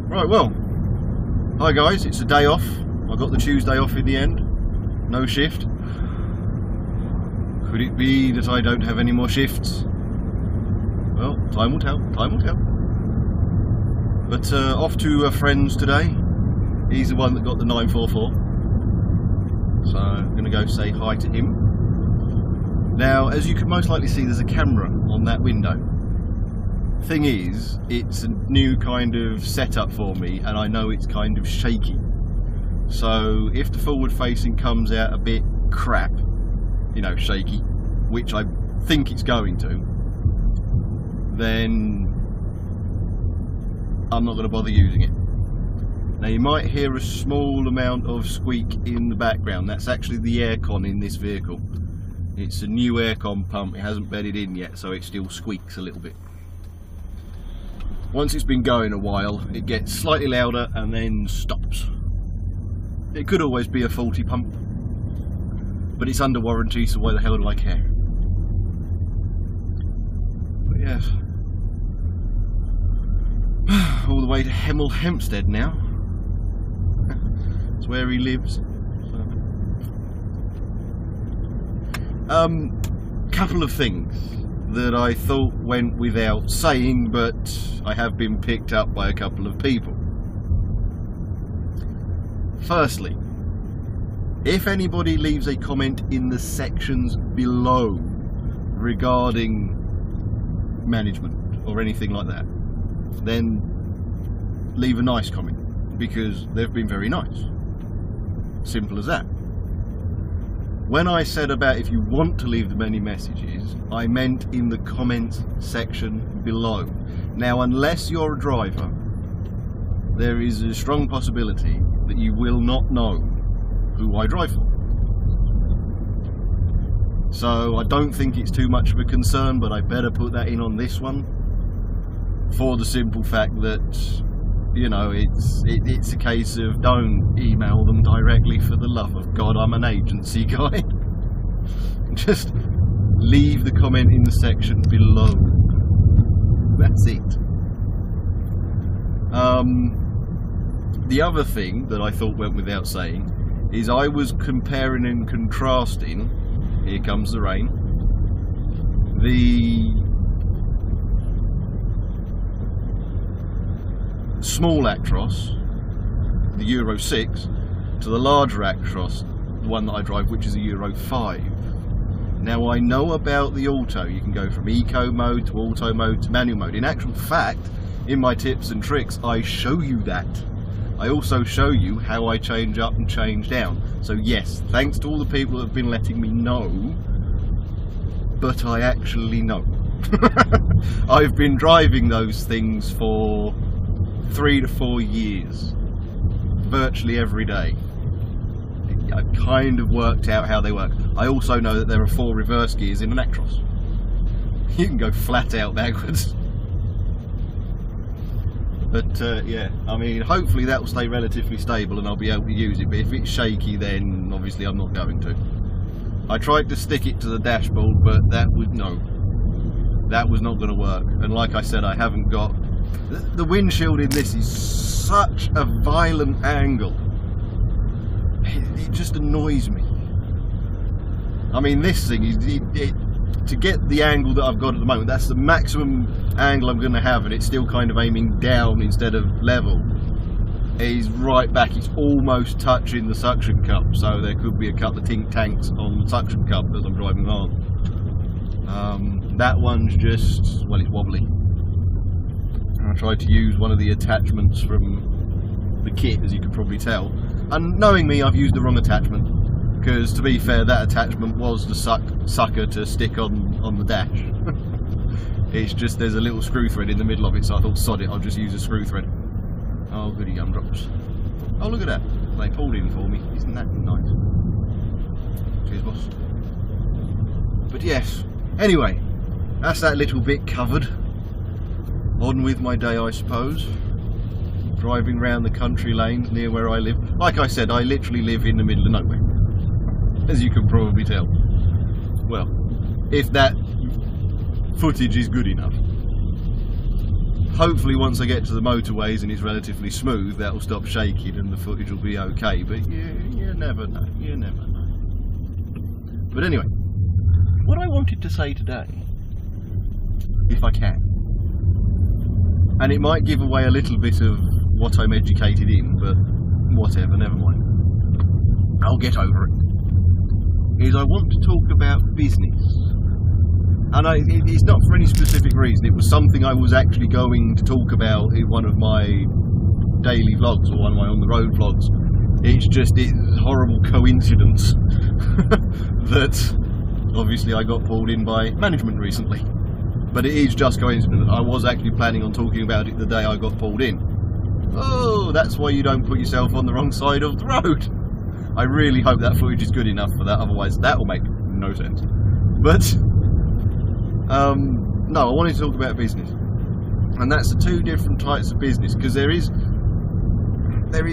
Right, well, hi guys, it's a day off. I got the Tuesday off in the end. No shift. Could it be that I don't have any more shifts? Well, time will tell, time will tell. But off to a friend's today. He's the one that got the 944. So I'm going to go say hi to him. Now, as you can most likely see, there's a camera on that window. Thing is, it's a new kind of setup for me, and I know it's kind of shaky. So if the forward facing comes out a bit crap, you know, shaky, which I think it's going to, then I'm not going to bother using it. Now you might hear a small amount of squeak in the background. That's actually the aircon in this vehicle. It's a new aircon pump, it hasn't bedded in yet, so it still squeaks a little bit. Once it's been going a while, it gets slightly louder and then stops. It could always be a faulty pump, but it's under warranty, so why the hell do I care? But yes, all the way to Hemel Hempstead now. That's where he lives. Couple of things that I thought went without saying, but I have been picked up by a couple of people. Firstly, if anybody leaves a comment in the sections below regarding management or anything like that, then leave a nice comment, because they've been very nice. Simple as that. When I said about if you want to leave them any messages, I meant in the comments section below. Now, unless you're a driver, there is a strong possibility that you will not know who I drive for. So I don't think it's too much of a concern, but I better put that in on this one, for the simple fact that, you know, it's a case of don't email them directly, for the love of God. I'm an agency guy. Just leave the comment in the section below. That's it. The other thing that I thought went without saying is I was comparing and contrasting, here comes the rain, the small Actros, the Euro 6, to the larger Actros, the one that I drive, which is a Euro 5. Now, I know about the auto. You can go from eco mode to auto mode to manual mode. In actual fact, in my tips and tricks, I show you that. I also show you how I change up and change down. So yes, thanks to all the people that have been letting me know, but I actually know. I've been driving those things for 3 to 4 years, virtually every day. I've kind of worked out how they work. I also know that there are 4 reverse gears in an Actros. You can go flat out backwards. But yeah, I mean, hopefully that will stay relatively stable and I'll be able to use it, but if it's shaky, then obviously I'm not going to. I tried to stick it to the dashboard, but that was not going to work. And like I said, I haven't got... The windshield in this is such a violent angle. It just annoys me. I mean, this thing is to get the angle that I've got at the moment. That's the maximum angle I'm going to have, and it's still kind of aiming down instead of level. It's right back. It's almost touching the suction cup, so there could be a couple of tink tanks on the suction cup as I'm driving along. That one's just, well, it's wobbly. I tried to use one of the attachments from the kit, as you can probably tell, and knowing me, I've used the wrong attachment, because to be fair, that attachment was the sucker to stick on the dash. It's just there's a little screw thread in the middle of it, so I thought, sod it, I'll just use a screw thread. Oh, goody gumdrops. Oh, look at that, they pulled in for me. Isn't that nice? Cheers, boss. But yes, anyway, that's that little bit covered. On with my day, I suppose. Driving round the country lanes near where I live. Like I said, I literally live in the middle of nowhere, as you can probably tell. Well, if that footage is good enough. Hopefully once I get to the motorways and it's relatively smooth, that will stop shaking and the footage will be okay, but you never know, you never know. But anyway, what I wanted to say today, if I can, and it might give away a little bit of what I'm educated in, but whatever, never mind. I'll get over it. Is I want to talk about business. And it's not for any specific reason. It was something I was actually going to talk about in one of my daily vlogs, or one of my on the road vlogs. It's just a horrible coincidence that obviously I got pulled in by management recently. But it is just coincidence. I was actually planning on talking about it the day I got pulled in. Oh, that's why you don't put yourself on the wrong side of the road. I really hope that footage is good enough for that, otherwise that will make no sense. But no, I wanted to talk about business, and that's the two different types of business, because there is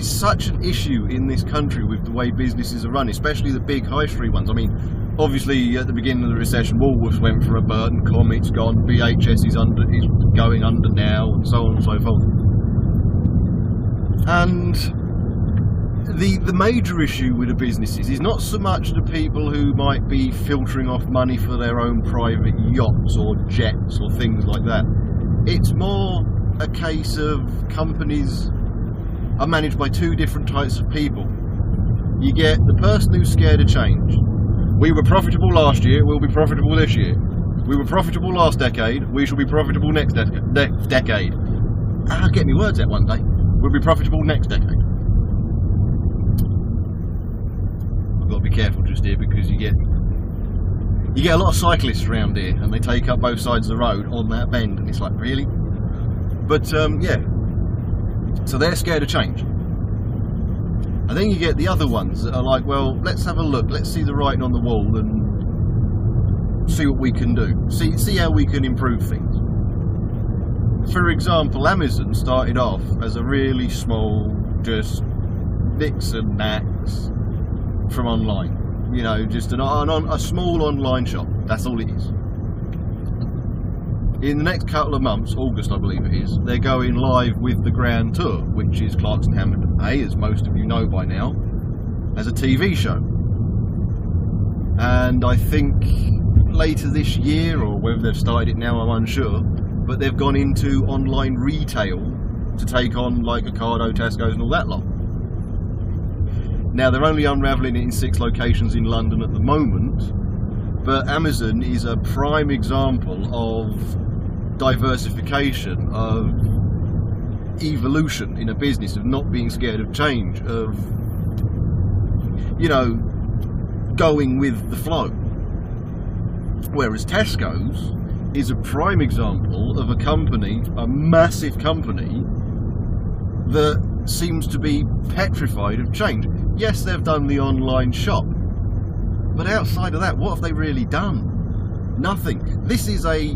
such an issue in this country with the way businesses are run, especially the big high street ones. I mean, obviously at the beginning of the recession, Woolworths went for a Burton, Comic's gone, BHS is going under now, and so on and so forth. And the major issue with the businesses is not so much the people who might be filtering off money for their own private yachts or jets or things like that. It's more a case of companies are managed by two different types of people. You get the person who's scared of change. We were profitable last year, we'll be profitable this year. We were profitable last decade, we shall be profitable next decade. I'll get me words out one day. We'll be profitable next decade. I've got to be careful just here, because you get a lot of cyclists around here and they take up both sides of the road on that bend, and it's like, really? But yeah, so they're scared of change. And then you get the other ones that are like, well, let's have a look, let's see the writing on the wall and see what we can do, see how we can improve things. For example, Amazon started off as a really small, just bits and knacks from online. You know, just a small online shop. That's all it is. In the next couple of months, August I believe it is, they're going live with the Grand Tour, which is Clarkson Hamilton Bay, as most of you know by now, as a TV show. And I think later this year, or whether they've started it now, I'm unsure, but they've gone into online retail to take on like Ocado, Tesco's and all that lot. Now they're only unravelling it in 6 locations in London at the moment, but Amazon is a prime example of diversification, of evolution in a business, of not being scared of change, of, you know, going with the flow. Whereas Tesco's is a prime example of a company, a massive company, that seems to be petrified of change. Yes, they've done the online shop, but outside of that, what have they really done? Nothing. This is a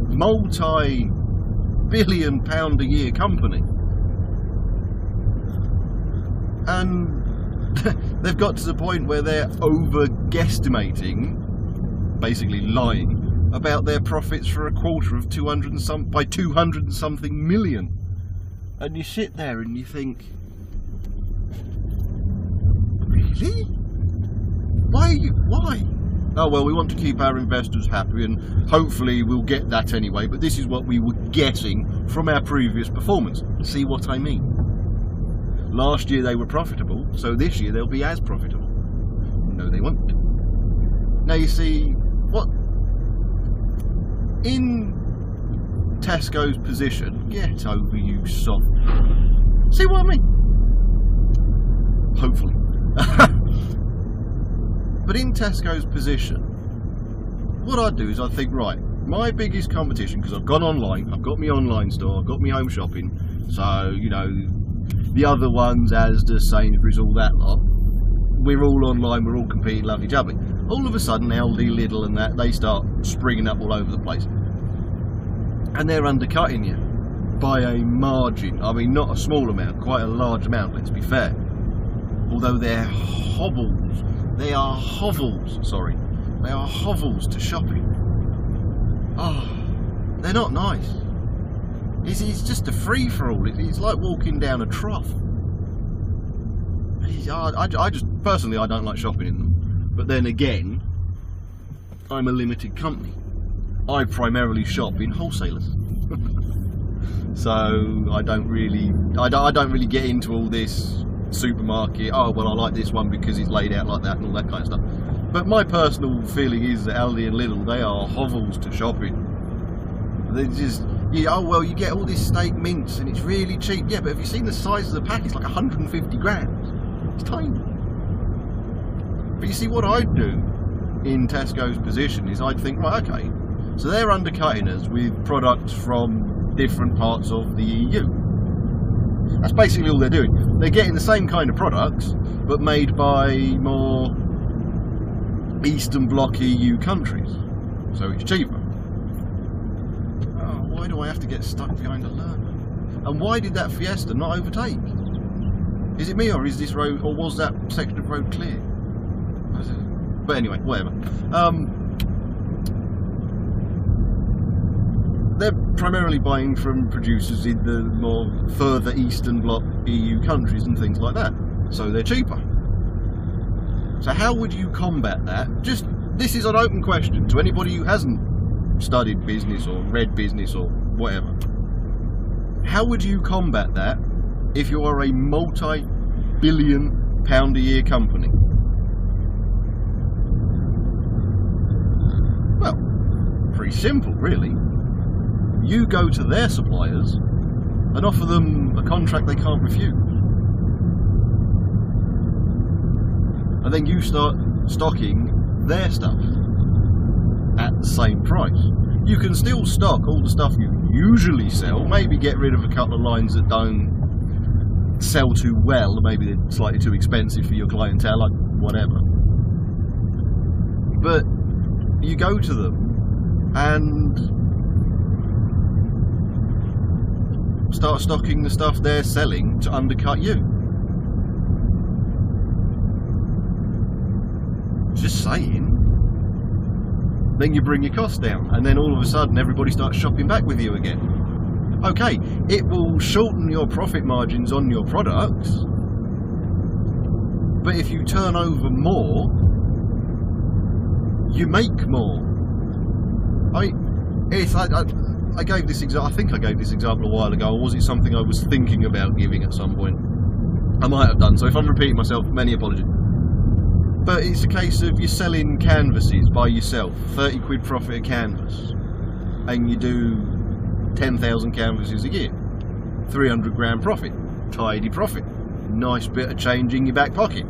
multi-billion pound a year company, and they've got to the point where they're over-guesstimating, basically lying, about their profits for a quarter of 200 and something million. And you sit there and you think, really? Why? Oh well, we want to keep our investors happy, and hopefully we'll get that anyway, but this is what we were getting from our previous performance. See what I mean? Last year they were profitable, so this year they'll be as profitable. No, they won't. Now you see, what in Tesco's position, get over, you soft. See what I mean? Hopefully. But in Tesco's position, what I'd do is I'd think, right, my biggest competition, because I've gone online, I've got my online store, I've got my home shopping, so, you know, the other ones, Asda, Sainsbury's, all that lot, we're all online, we're all competing lovely-jubbly. All of a sudden, Aldi, Lidl and that, they start springing up all over the place. And they're undercutting you by a margin. I mean, not a small amount, quite a large amount, let's be fair. Although they're hovels to shopping. Oh, they're not nice. It's just a free-for-all. It's like walking down a trough. I just, personally, I don't like shopping in them. But then again, I'm a limited company. I primarily shop in wholesalers. So I don't really get into all this supermarket, oh well, I like this one because it's laid out like that and all that kind of stuff. But my personal feeling is that Aldi and Lidl, they are hovels to shopping. They just, oh well, you get all this steak mince and it's really cheap. Yeah, but have you seen the size of the pack? It's like 150 grams. It's tiny. But you see, what I'd do in Tesco's position is I'd think, right, okay, so they're undercutting us with products from different parts of the EU. That's basically all they're doing. They're getting the same kind of products, but made by more Eastern Bloc EU countries. So it's cheaper. Oh, why do I have to get stuck behind a learner? And why did that Fiesta not overtake? Is it me, or is this road, or was that section of road clear? But anyway, whatever. They're primarily buying from producers in the more further Eastern Bloc EU countries and things like that. So they're cheaper. So how would you combat that? Just, this is an open question to anybody who hasn't studied business or read business or whatever. How would you combat that if you are a multi-billion pound a year company? Well, pretty simple, really. You go to their suppliers and offer them a contract they can't refuse. And then you start stocking their stuff at the same price. You can still stock all the stuff you usually sell, maybe get rid of a couple of lines that don't sell too well, maybe they're slightly too expensive for your clientele, like whatever. But you go to them and start stocking the stuff they're selling to undercut you. Just saying. Then you bring your costs down, and then all of a sudden everybody starts shopping back with you again. Okay, it will shorten your profit margins on your products, but if you turn over more, you make more. I gave this example. I think I gave this example a while ago, or was it something I was thinking about giving at some point? I might have done, so if I'm repeating myself, many apologies. But it's a case of you're selling canvases by yourself, 30 quid profit a canvas, and you do 10,000 canvases a year, 300 grand profit, tidy profit, nice bit of change in your back pocket.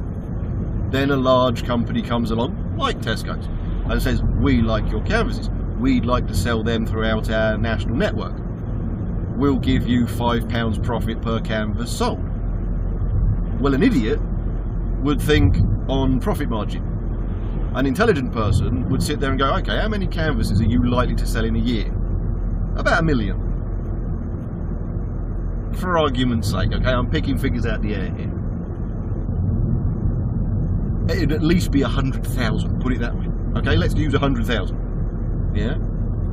Then a large company comes along, like Tesco's, and says, we like your canvases. We'd like to sell them throughout our national network. We'll give you £5 profit per canvas sold. Well, an idiot would think on profit margin. An intelligent person would sit there and go, okay, how many canvases are you likely to sell in a year? About 1 million. For argument's sake, okay, I'm picking figures out the air here. It'd at least be 100,000, put it that way. Okay, let's use 100,000. Yeah?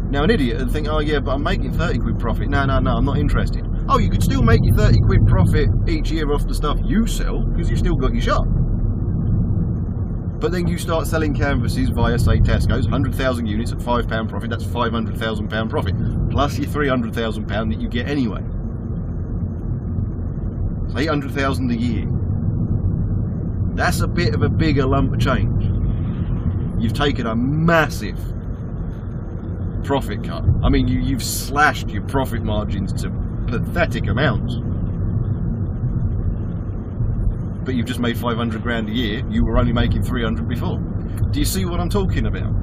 Now an idiot would think, oh yeah, but I'm making 30 quid profit. No, I'm not interested. Oh, you could still make your 30 quid profit each year off the stuff you sell, because you've still got your shop. But then you start selling canvases via, say, Tesco's, 100,000 units at £5 profit, that's £500,000 profit, plus your £300,000 that you get anyway. It's 800,000 a year. That's a bit of a bigger lump of change. You've taken a massive profit cut. I mean, you've slashed your profit margins to pathetic amounts. But you've just made 500 grand a year. You were only making 300 before. Do you see what I'm talking about?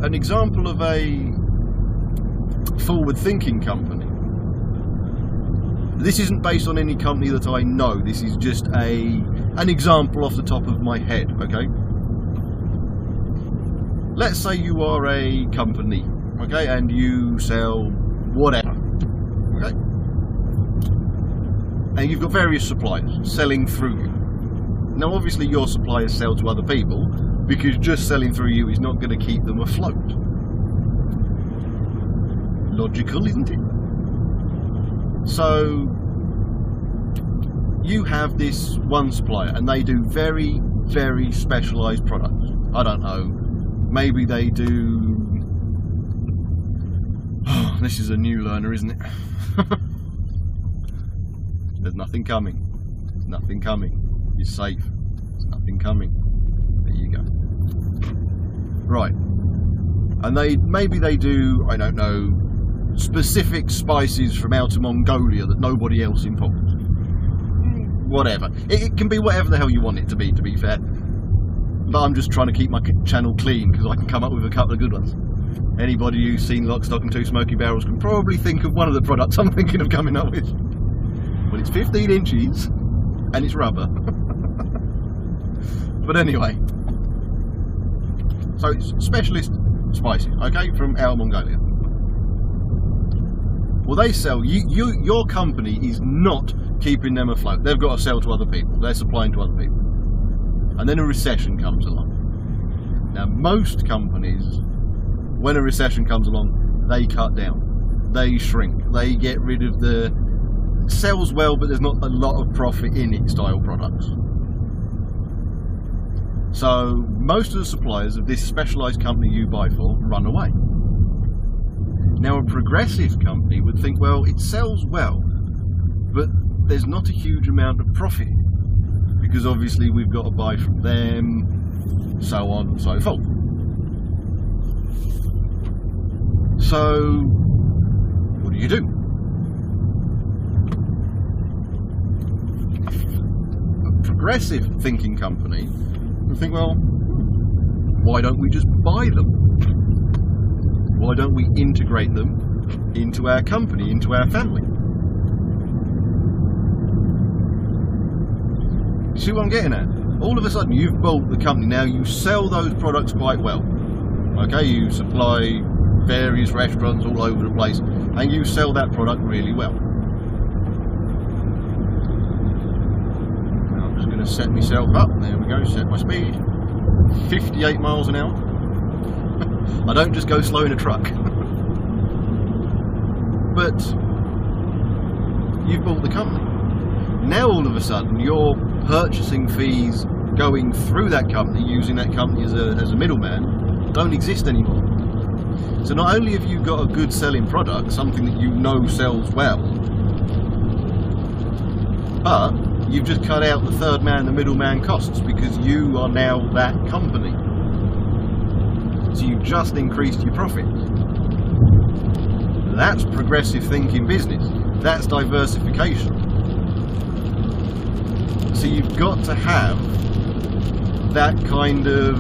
An example of a forward-thinking company. This isn't based on any company that I know. This is just an example off the top of my head, okay? Let's say you are a company, okay, and you sell whatever, okay? And you've got various suppliers selling through you. Now, obviously, your suppliers sell to other people because just selling through you is not going to keep them afloat. logical, isn't it? So you have this one supplier and they do very, very specialised products. I don't know, maybe they do... Oh, this is a new learner, isn't it? There's nothing coming. There's nothing coming. You're safe. There's nothing coming. There you go. Right. And maybe they do, I don't know, specific spices from outer Mongolia that nobody else imports. Whatever. It can be whatever the hell you want it to be fair. But I'm just trying to keep my channel clean because I can come up with a couple of good ones. Anybody who's seen Lock, Stock and Two Smoky Barrels can probably think of one of the products I'm thinking of coming up with. Well, it's 15 inches and it's rubber. But anyway. So it's specialist spices, okay, from outer Mongolia. Well, they sell, your company is not keeping them afloat. They've got to sell to other people. They're supplying to other people. And then a recession comes along. Now, most companies, when a recession comes along, they cut down. They shrink. They get rid of the sells well, but there's not a lot of profit in it style products. So most of the suppliers of this specialised company you buy for run away. Now a progressive company would think, well, it sells well, but there's not a huge amount of profit because obviously we've got to buy from them, so on and so forth. So what do you do? A progressive thinking company would think, well, why don't we just buy them? Why don't we integrate them into our company, into our family? You see what I'm getting at? All of a sudden you've bought the company, now you sell those products quite well. Okay, you supply various restaurants all over the place and you sell that product really well. Now I'm just going to set myself up, there we go, set my speed, 58 miles an hour. I don't just go slow in a truck. But you've bought the company. Now all of a sudden your purchasing fees going through that company, using that company as a middleman, don't exist anymore. So not only have you got a good selling product, something that you know sells well, but you've just cut out the third man, the middleman costs, because you are now that company. So you just increased your profits. That's progressive thinking business. That's diversification. So you've got to have that kind of...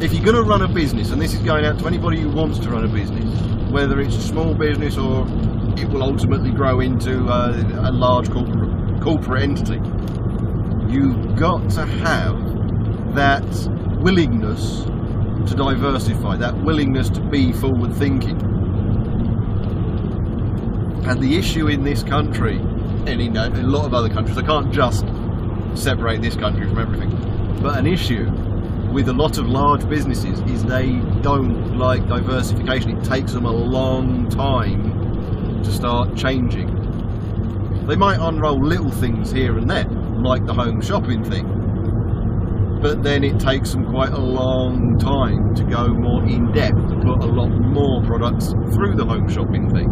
If you're going to run a business, and this is going out to anybody who wants to run a business, whether it's a small business or it will ultimately grow into a large corporate entity, you've got to have that willingness to diversify, that willingness to be forward thinking. And the issue in this country, and in a lot of other countries, I can't just separate this country from everything, but an issue with a lot of large businesses is they don't like diversification. It takes them a long time to start changing. They might unroll little things here and there, like the home shopping thing, but then it takes them quite a long time to go more in depth, to put a lot more products through the home shopping thing.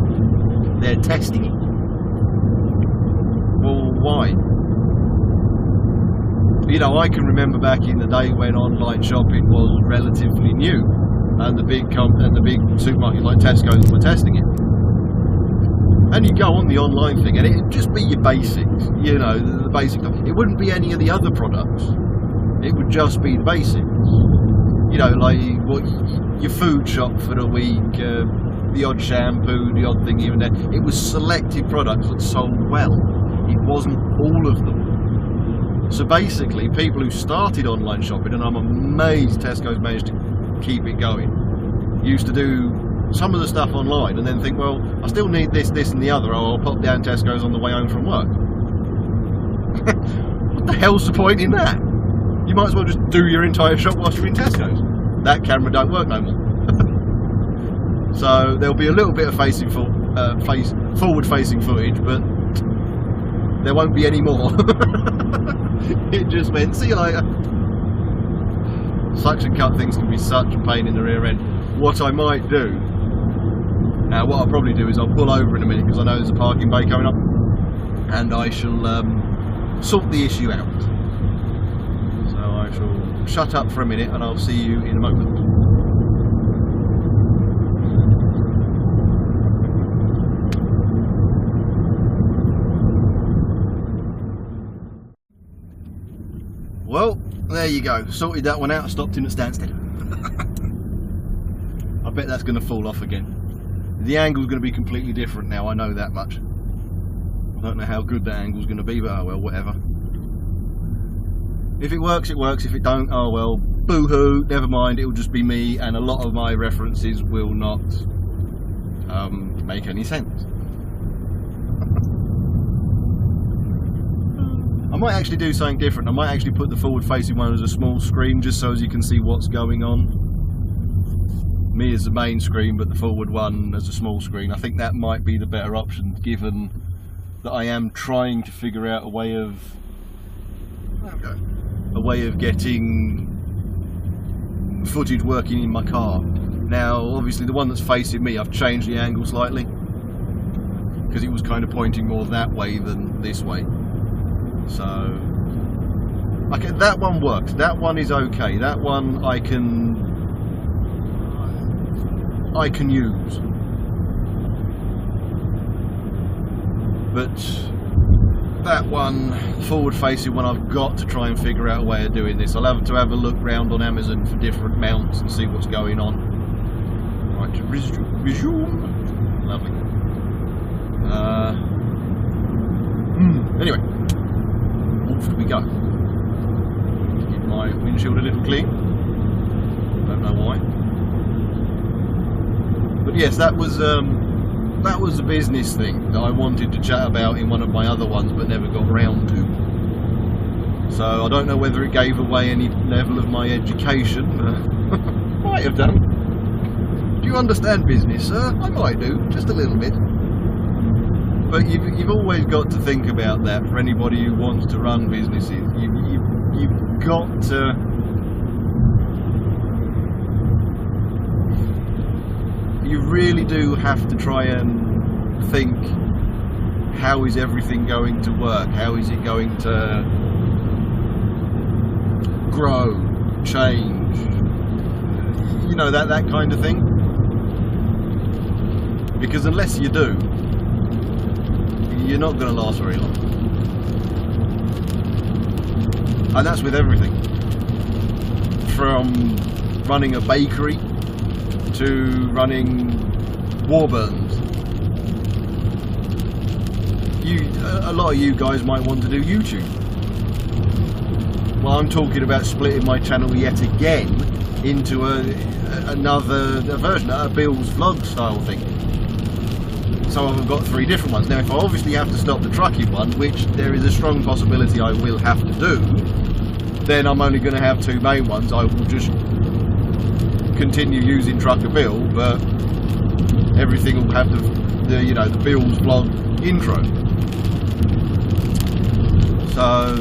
They're testing it. Well, why? You know, I can remember back in the day when online shopping was relatively new, and the big supermarkets like Tesco's were testing it. And you go on the online thing, and it'd just be your basics, you know, the basic stuff. It wouldn't be any of the other products. It would just be the basics. You know, like what your food shop for the week, the odd shampoo, the odd thing here and there. It was selected products that sold well. It wasn't all of them. So basically, people who started online shopping, and I'm amazed Tesco's managed to keep it going, used to do some of the stuff online and then think, well, I still need this, this and the other, or I'll pop down Tesco's on the way home from work. What the hell's the point in that? You might as well just do your entire shop whilst you're in Tesco's. That camera don't work no more. So there'll be a little bit of forward-facing footage, but there won't be any more. It just meant, see you later. Suction cup things can be such a pain in the rear end. What I might do, what I'll probably do is I'll pull over in a minute because I know there's a parking bay coming up, and I shall sort the issue out. So I shall shut up for a minute and I'll see you in a moment. Well, there you go, sorted that one out, stopped in at standstill. I bet that's going to fall off again. The angle's going to be completely different now, I know that much. I don't know how good that angle's going to be, but oh well, whatever. If it works, it works. If it don't, oh well, boo-hoo, never mind, it'll just be me, and a lot of my references will not make any sense. I might actually do something different. I might actually put the forward-facing one as a small screen, just so as you can see what's going on. Me as the main screen, but the forward one as a small screen. I think that might be the better option, given that I am trying to figure out a way of getting footage working in my car. Now, obviously, the one that's facing me, I've changed the angle slightly because it was kind of pointing more that way than this way. So, okay, that one works. That one is okay. That one I can use. But that one, forward-facing one, I've got to try and figure out a way of doing this. I'll have to have a look round on Amazon for different mounts and see what's going on. Right, resume. Lovely. Anyway. Off we go. Keep my windshield a little clean. Don't know why. But yes, that was a business thing that I wanted to chat about in one of my other ones, but never got round to. So I don't know whether it gave away any level of my education. Might have done. Do you understand business, sir? I might do, just a little bit. But you've always got to think about that for anybody who wants to run businesses. You've got to. You really do have to try and think, how is everything going to work? How is it going to grow, change? You know, that kind of thing. Because unless you do, you're not going to last very long. And that's with everything. From running a bakery to running Warburns. A lot of you guys might want to do YouTube. Well, I'm talking about splitting my channel yet again into another version, a Bill's vlog style thing. So I've got 3 different ones. Now if I obviously have to stop the trucking one, which there is a strong possibility I will have to do, then I'm only going to have 2 main ones. I will just continue using Trucker Bill, but everything will have the Bill's vlog intro. So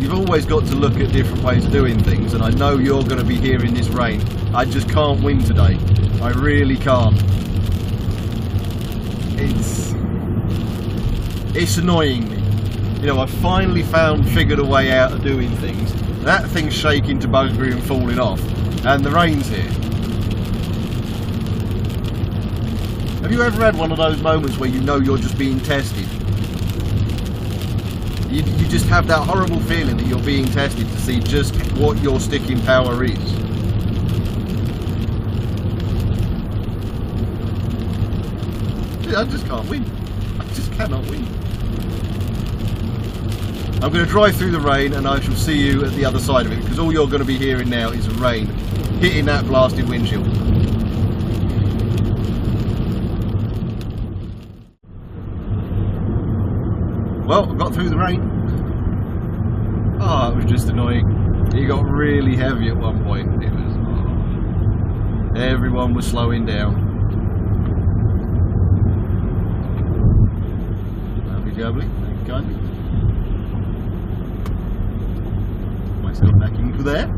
you've always got to look at different ways of doing things, and I know you're going to be here in this rain. I just can't win today. I really can't. It's annoying me. You know, I finally figured a way out of doing things. That thing's shaking to buggery and falling off, and the rain's here. Have you ever had one of those moments where you know you're just being tested? You just have that horrible feeling that you're being tested to see just what your sticking power is. I just can't win. I just cannot win. I'm going to drive through the rain and I shall see you at the other side of it, because all you're going to be hearing now is rain hitting that blasted windshield. Well, I got through the rain. Oh, it was just annoying. It got really heavy at one point. It was. Everyone was slowing down. lovely. Thank you kindly. Might stop back into there.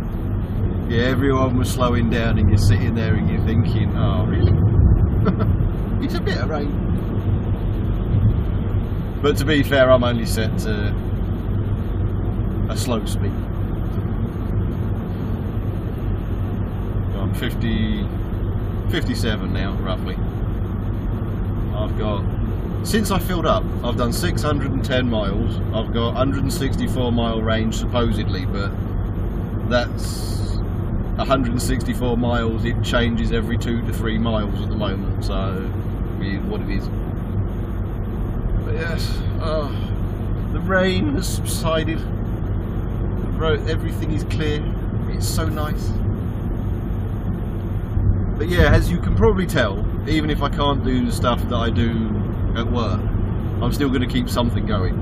Yeah, everyone was slowing down and you're sitting there and you're thinking, oh really? It's a bit of rain. But to be fair, I'm only set to a slow speed. I'm 57 now, roughly. I've got, since I filled up, I've done 610 miles. I've got 164 mile range supposedly, but that's 164 miles. It changes every 2 to 3 miles at the moment, so what it is. But yes, the rain has subsided. Everything is clear. It's so nice. But yeah, as you can probably tell, even if I can't do the stuff that I do at work, I'm still going to keep something going.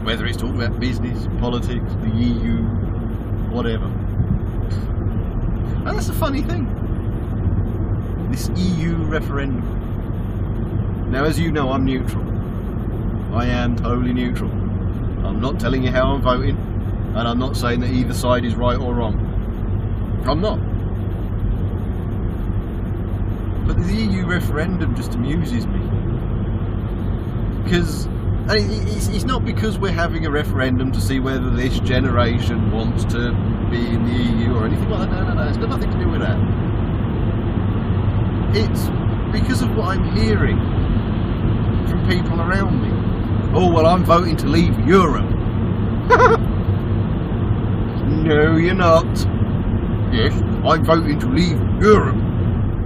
Whether it's talking about business, politics, the EU, whatever. And that's a funny thing. This EU referendum. Now, as you know, I'm neutral. I am totally neutral. I'm not telling you how I'm voting, and I'm not saying that either side is right or wrong. I'm not. But the EU referendum just amuses me. Because it's not because we're having a referendum to see whether this generation wants to be in the EU or anything like that. No. It's got nothing to do with that. It's because of what I'm hearing from people around me. Oh, well, I'm voting to leave Europe. No, you're not. Yes, I'm voting to leave Europe.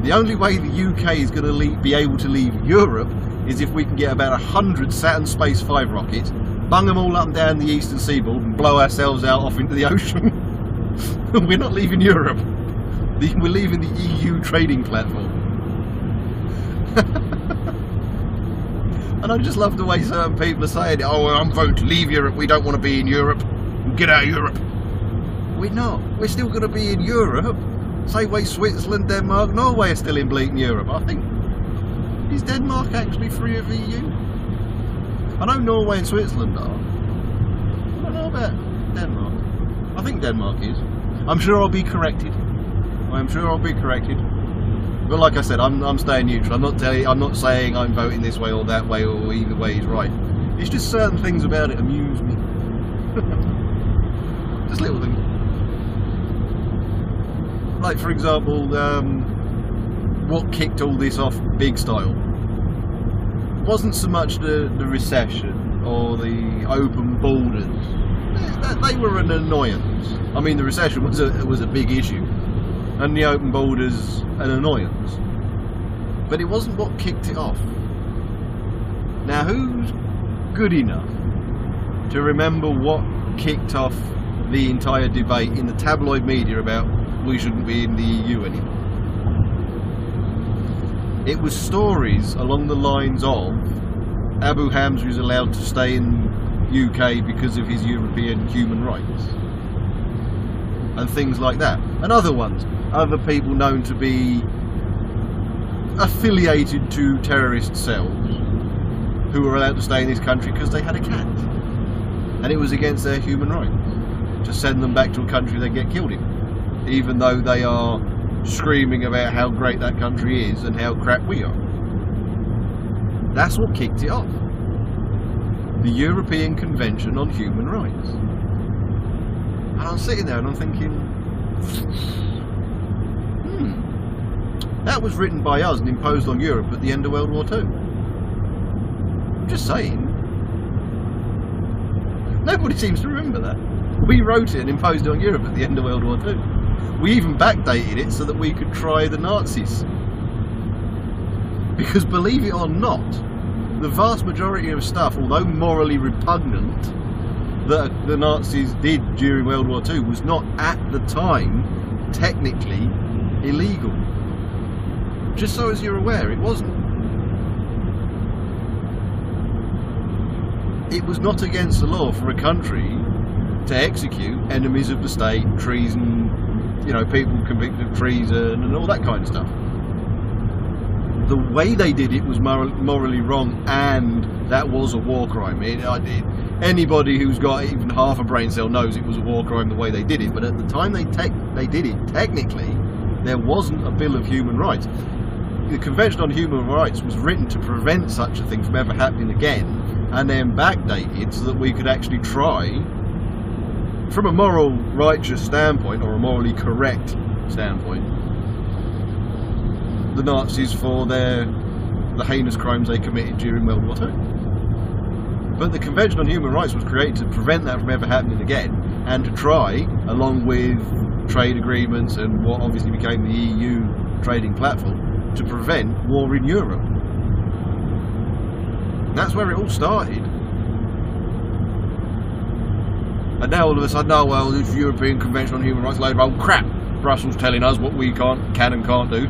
The only way the UK is going to be able to leave Europe is if we can get about 100 Saturn Space 5 rockets, bung them all up and down the eastern seaboard and blow ourselves out off into the ocean. We're not leaving Europe. We're leaving the EU trading platform. And I just love the way certain people are saying, oh, well, I'm voting to leave Europe, we don't want to be in Europe, get out of Europe. We're not. We're still going to be in Europe. Same way Switzerland, Denmark, Norway are still in bleating Europe. I think, is Denmark actually free of EU? I know Norway and Switzerland are. I don't know about Denmark. I think Denmark is. I'm sure I'll be corrected. But like I said, I'm staying neutral. I'm not saying I'm voting this way or that way or either way is right. It's just certain things about it amuse me. Just little things. Like, for example, what kicked all this off big style wasn't so much the recession or the open borders. They were an annoyance. I mean, the recession was a big issue, and the open borders an annoyance. But it wasn't what kicked it off. Now, who's good enough to remember what kicked off the entire debate in the tabloid media about we shouldn't be in the EU anymore? It was stories along the lines of Abu Hamza is allowed to stay in UK because of his European human rights and things like that, and other ones, other people known to be affiliated to terrorist cells who were allowed to stay in this country because they had a cat and it was against their human rights to send them back to a country they get killed in, even though they are screaming about how great that country is and how crap we are. That's what kicked it off. The European Convention on Human Rights. And I'm sitting there and I'm thinking, that was written by us and imposed on Europe at the end of World War II. I'm just saying. Nobody seems to remember that. We wrote it and imposed it on Europe at the end of World War II. We even backdated it so that we could try the Nazis. Because believe it or not, the vast majority of stuff, although morally repugnant, that the Nazis did during World War II was not at the time technically illegal. Just so as you're aware, it wasn't. It was not against the law for a country to execute enemies of the state, treason, you know, people convicted of treason and all that kind of stuff. the way they did it was morally wrong, and that was a war crime. Anybody who's got even half a brain cell knows it was a war crime the way they did it, but at the time they did it, technically, there wasn't a Bill of Human Rights. The Convention on Human Rights was written to prevent such a thing from ever happening again, and then backdated so that we could actually try, from a moral righteous standpoint, or a morally correct standpoint, the Nazis for the heinous crimes they committed during World War II. But the Convention on Human Rights was created to prevent that from ever happening again, and to try, along with trade agreements and what obviously became the EU trading platform, to prevent war in Europe. That's where it all started. And now all of a sudden, oh well, this European Convention on Human Rights is a load of old crap. Brussels telling us what we can and can't do.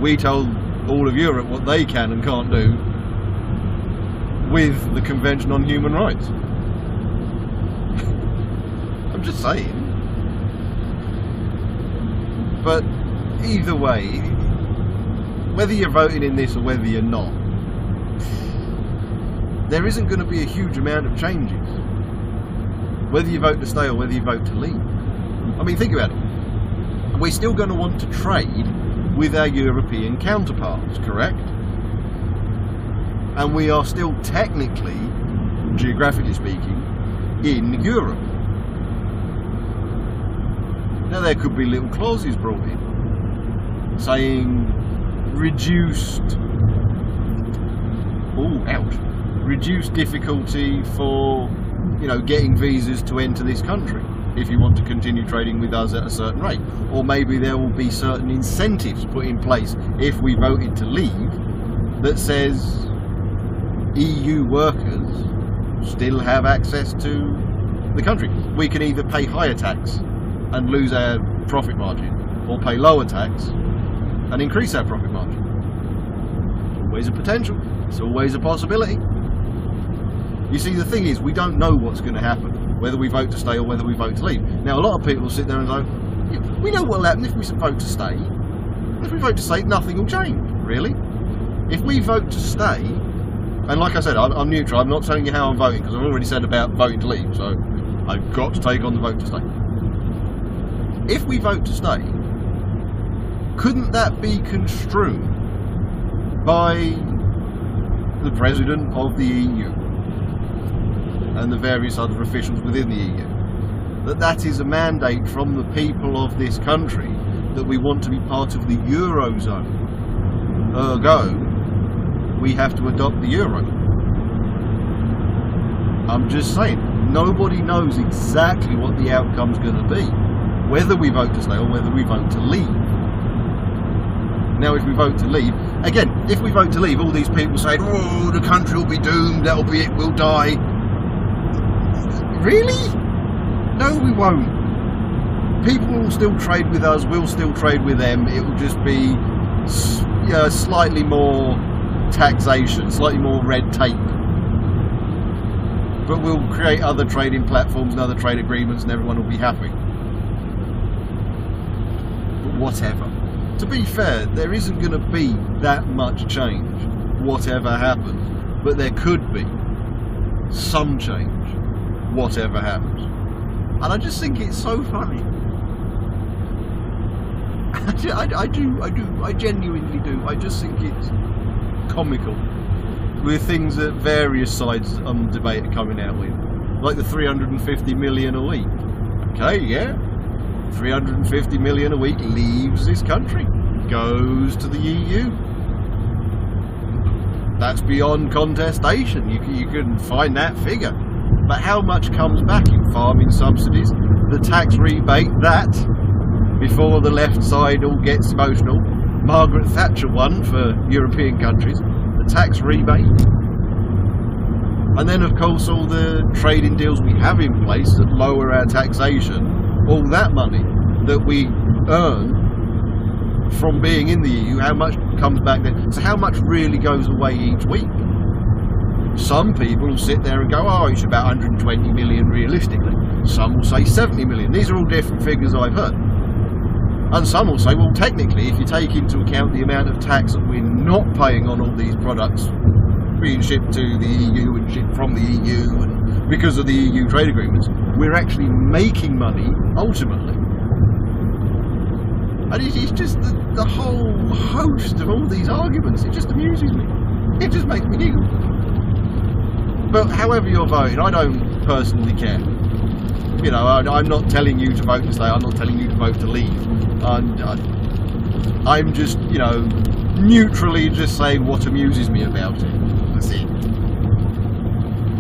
We told all of Europe what they can and can't do with the Convention on Human Rights. I'm just saying. But either way, whether you're voting in this or whether you're not, there isn't going to be a huge amount of changes. Whether you vote to stay or whether you vote to leave. I mean, think about it. We're still going to want to trade with our European counterparts, correct? And we are still technically, geographically speaking, in Europe. Now there could be little clauses brought in saying reduced difficulty for, getting visas to enter this country if you want to continue trading with us at a certain rate. Or maybe there will be certain incentives put in place if we voted to leave that says EU workers still have access to the country. We can either pay higher tax and lose our profit margin, or pay lower tax and increase our profit margin. Always a potential. It's always a possibility. You see, the thing is, we don't know what's going to happen, whether we vote to stay or whether we vote to leave. Now, a lot of people sit there and go, we know what will happen if we vote to stay. If we vote to stay, nothing will change, really. If we vote to stay, and like I said, I'm neutral, I'm not telling you how I'm voting, because I've already said about voting to leave, so I've got to take on the vote to stay. If we vote to stay, couldn't that be construed by the President of the EU and the various other officials within the EU that is a mandate from the people of this country that we want to be part of the Eurozone? Ergo, we have to adopt the Euro. I'm just saying, nobody knows exactly what the outcome's going to be, whether we vote to stay or whether we vote to leave. Now, if we vote to leave, again, if we vote to leave, all these people saying, oh, the country will be doomed, that'll be it, we'll die. Really? No, we won't. People will still trade with us, we'll still trade with them. It will just be slightly more taxation, slightly more red tape. But we'll create other trading platforms and other trade agreements and everyone will be happy. But whatever. To be fair, there isn't going to be that much change, whatever happens. But there could be some change, whatever happens. And I just think it's so funny. I genuinely do. I just think it's comical with things that various sides on the debate are coming out with. Like the 350 million a week. Okay, yeah. 350 million a week leaves this country, goes to the EU. That's beyond contestation. You can find that figure. But how much comes back in farming subsidies, the tax rebate, that, before the left side all gets emotional, Margret Thatcher won for European countries, the tax rebate. And then of course all the trading deals we have in place that lower our taxation, all that money that we earn from being in the EU, how much comes back then? So how much really goes away each week? Some people will sit there and go, oh, it's about 120 million realistically. Some will say 70 million. These are all different figures I've heard. And some will say, well, technically, if you take into account the amount of tax that we're not paying on all these products being shipped to the EU and shipped from the EU, and because of the EU trade agreements, we're actually making money ultimately. And it's just the whole host of all these arguments. It just amuses me. It just makes me giggle. But however you're voting, I don't personally care. You know, I'm not telling you to vote to stay. I'm not telling you to vote to leave. I'm just, you know, neutrally just saying what amuses me about it. That's it.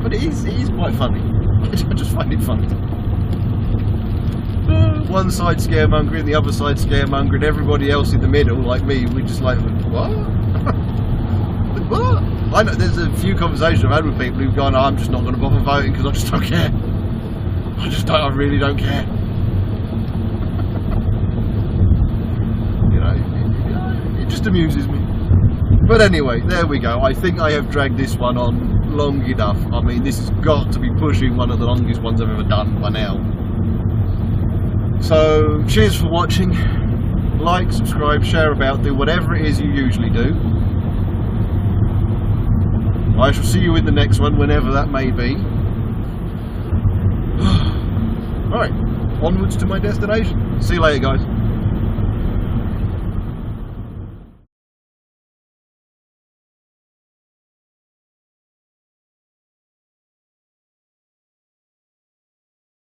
But it is quite funny. I just find it funny. One side scaremongering, the other side scaremongering, everybody else in the middle, like me, we're just like, what? What? I know there's a few conversations I've had with people who've gone, oh, I'm just not going to bother voting because I just don't care. I really don't care. You know, it just amuses me. But anyway, there we go. I think I have dragged this one on long enough. I mean, this has got to be pushing one of the longest ones I've ever done by now. So, cheers for watching. Like, subscribe, share about, do whatever it is you usually do. I shall see you in the next one, whenever that may be. Alright, onwards to my destination. See you later, guys.